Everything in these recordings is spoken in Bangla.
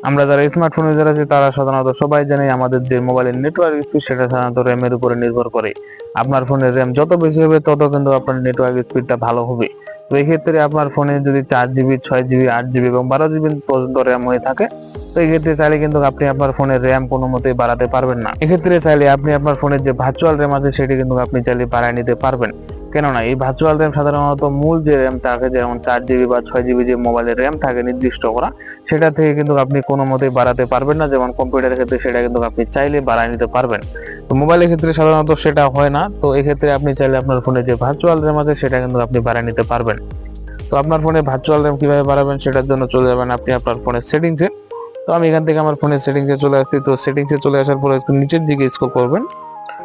আমরা যারা স্মার্টফোন ইউজার আছি তারা সাধারণত সবাই জানি আমাদের যে মোবাইলের নেটওয়ার্ক স্পিড সেটা সাধারণত র্যামের উপরে নির্ভর করে। আপনার ফোনের র্যাম যত বেশি হবে তত কিন্তু আপনার নেটওয়ার্ক স্পিডটা ভালো হবে। তো এই ক্ষেত্রে আপনার ফোনে যদি 4 জিবি, 6 জিবি, 8 জিবি এবং 12 জিবি পর্যন্ত র্যাম হয়ে থাকে, তো এই ক্ষেত্রে চাইলে কিন্তু আপনি আপনার ফোনের র্যাম কোনো মতেই বাড়াতে পারবেন না। এক্ষেত্রে চাইলে আপনি আপনার ফোনের যে ভার্চুয়াল র্যাম আছে সেটি কিন্তু আপনি চাইলে বাড়ায় নিতে পারবেন। কেননা এই ভার্চুয়াল র্যাম সাধারণত মূল যে র্যাম থাকে, যেমন 4 জিবি বা 6 জিবি যে মোবাইলের র্যাম থাকে নির্দিষ্ট করা, সেটা থেকে কিন্তু আপনি কোনো মতেই বাড়াতে পারবেন না। যেমন কম্পিউটারের ক্ষেত্রে সেটা কিন্তু আপনি চাইলে বাড়ায় নিতে পারবেন, তো মোবাইলের ক্ষেত্রে সাধারণত সেটা হয় না। তো এক্ষেত্রে আপনি চাইলে আপনার ফোনে যে ভার্চুয়াল র্যাম আছে সেটা কিন্তু আপনি বাড়ায় নিতে পারবেন। তো আপনার ফোনে ভার্চুয়াল র্যাম কিভাবে বাড়াবেন সেটার জন্য চলে যাবেন আপনি আপনার ফোনের সেটিংসে। তো আমি এখান থেকে আমার ফোনের সেটিংসে চলে আসছি। তো সেটিংসে চলে আসার পর একটু নিচের দিকে স্ক্রল করবেন।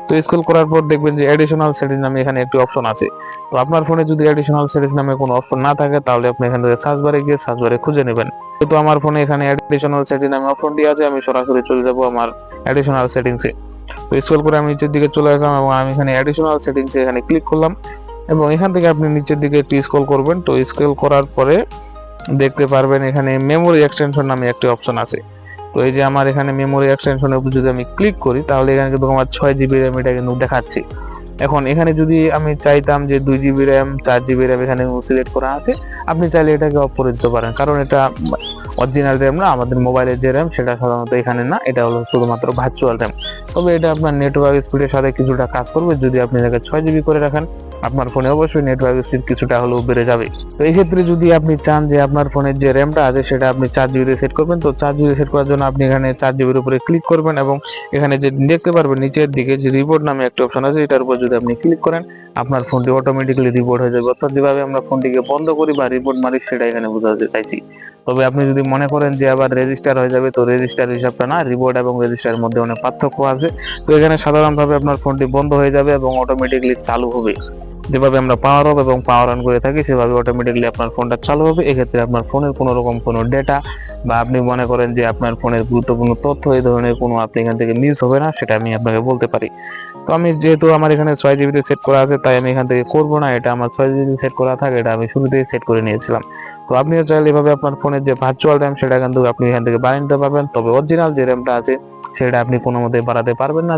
তো স্ক্রল করার পর দেখবেন যে অ্যাডিশনাল সেটিংস নামে এখানে একটি অপশন আছে। তো আপনার ফোনে যদি অ্যাডিশনাল সেটিংস নামে কোনো অপশন না থাকে তাহলে আপনি এখান থেকে সার্চ বারে গিয়ে সার্চ বারে খুঁজে নেবেন। তো আমার ফোনে এখানে অ্যাডিশনাল সেটিংস নামে অপশনটি আছে, আমি সরাসরি চলে যাব আমার অ্যাডিশনাল সেটিংসে। তো স্ক্রল করে আমি নিচের দিকে চলে আসলাম এবং আমি এখানে অ্যাডিশনাল সেটিংসে এখানে ক্লিক করলাম এবং এখান থেকে আপনি নিচের দিকে একটু স্ক্রল করবেন। তো স্ক্রল করার পরে দেখতে পারবেন এখানে মেমোরি এক্সটেনশন নামে একটি অপশন আছে। তো এই যে আমার এখানে মেমোরি এক্সটেনশনের উপর যদি আমি ক্লিক করি তাহলে এখানে কিন্তু আমার 6 জিবি র্যাম এটা কিন্তু দেখাচ্ছে। এখন এখানে যদি আমি চাইতাম যে 2 জিবি র্যাম, 4 জিবি র্যাম এখানে সিলেক্ট করা আছে, আপনি চাইলে এটাকে অফ করে দিতে পারেন, কারণ এটা অরিজিনাল র্যাম না। আমাদের মোবাইলের যে র্যাম সেটা সাধারণত এখানে না, এটা হলো শুধুমাত্র ভার্চুয়াল র্যাম। তবে এটা আপনার নেটওয়ার্ক স্পিডের সাথে কিছুটা কাজ করবে। যদি আপনি এটাকে 6 জিবি করে রাখেন, আপনার ফোনে অবশ্যই নেটওয়ার্ক স্পিড কিছুটা হলেও বেড়ে যাবে। তো এই ক্ষেত্রে যদি আপনি চান যে আপনার ফোনের যে র্যামটা আছে সেটা আপনি 4 জিবি সেট করবেন, তো 4 জিবি সেট করার জন্য আপনি এখানে 4 জিবির উপরে ক্লিক করবেন এবং এখানে যে দেখতে পারবেন নিচের দিকে যে রিবোট নামে একটা অপশন আছে, এটার উপর যদি আপনি ক্লিক করেন আপনার ফোনটি অটোমেটিক্যালি রিবোট হয়ে যাবে। অর্থাৎ যেভাবে আমরা ফোনটিকে বন্ধ করি বা রিবোট মারি সেটা এখানে বোঝাতে চাইছি। তবে আপনি যদি মনে করেন যে আবার রেজিস্টার হয়ে যাবে, তো রেজিস্টার হিসাবটা না, রিবোট এবং রেজিস্টারের মধ্যে অনেক পার্থক্য আছে। তো এখানে সাধারণভাবে আপনার ফোনটি বন্ধ হয়ে যাবে এবং অটোমেটিক্যালি চালু হবে। যেভাবে আমরা পাওয়ার অফ এবং পাওয়ার অন করে থাকি সেভাবে অটোমেটিক্যালি আপনার ফোনটা চালু হবে। এক্ষেত্রে আপনার ফোনের কোনো রকম কোনো ডেটা বা আপনি মনে করেন যে আপনার ফোনের গুরুত্বপূর্ণ তথ্য এই ধরনের কোনো আপনি এখান থেকে মিস হবে না, সেটা আমি আপনাকে বলতে পারি। তো আমি যেহেতু আমার এখানে 6 জিবিতে সেট করা আছে তাই আমি এখান থেকে করবো না, এটা আমার 6 জিবি সেট করা থাকে, এটা আমি শুরুতেই সেট করে নিয়েছিলাম। তো আপনিও চাইলে এভাবে আপনার ফোনের যে ভার্চুয়াল র্যাম সেটা কিন্তু আপনি এখান থেকে বাড়িয়ে নিতে পারবেন। তবে অরিজিনাল যে র্যামটা আছে সেটা আপনি কোনো মতে বাড়াতে পারবেন না।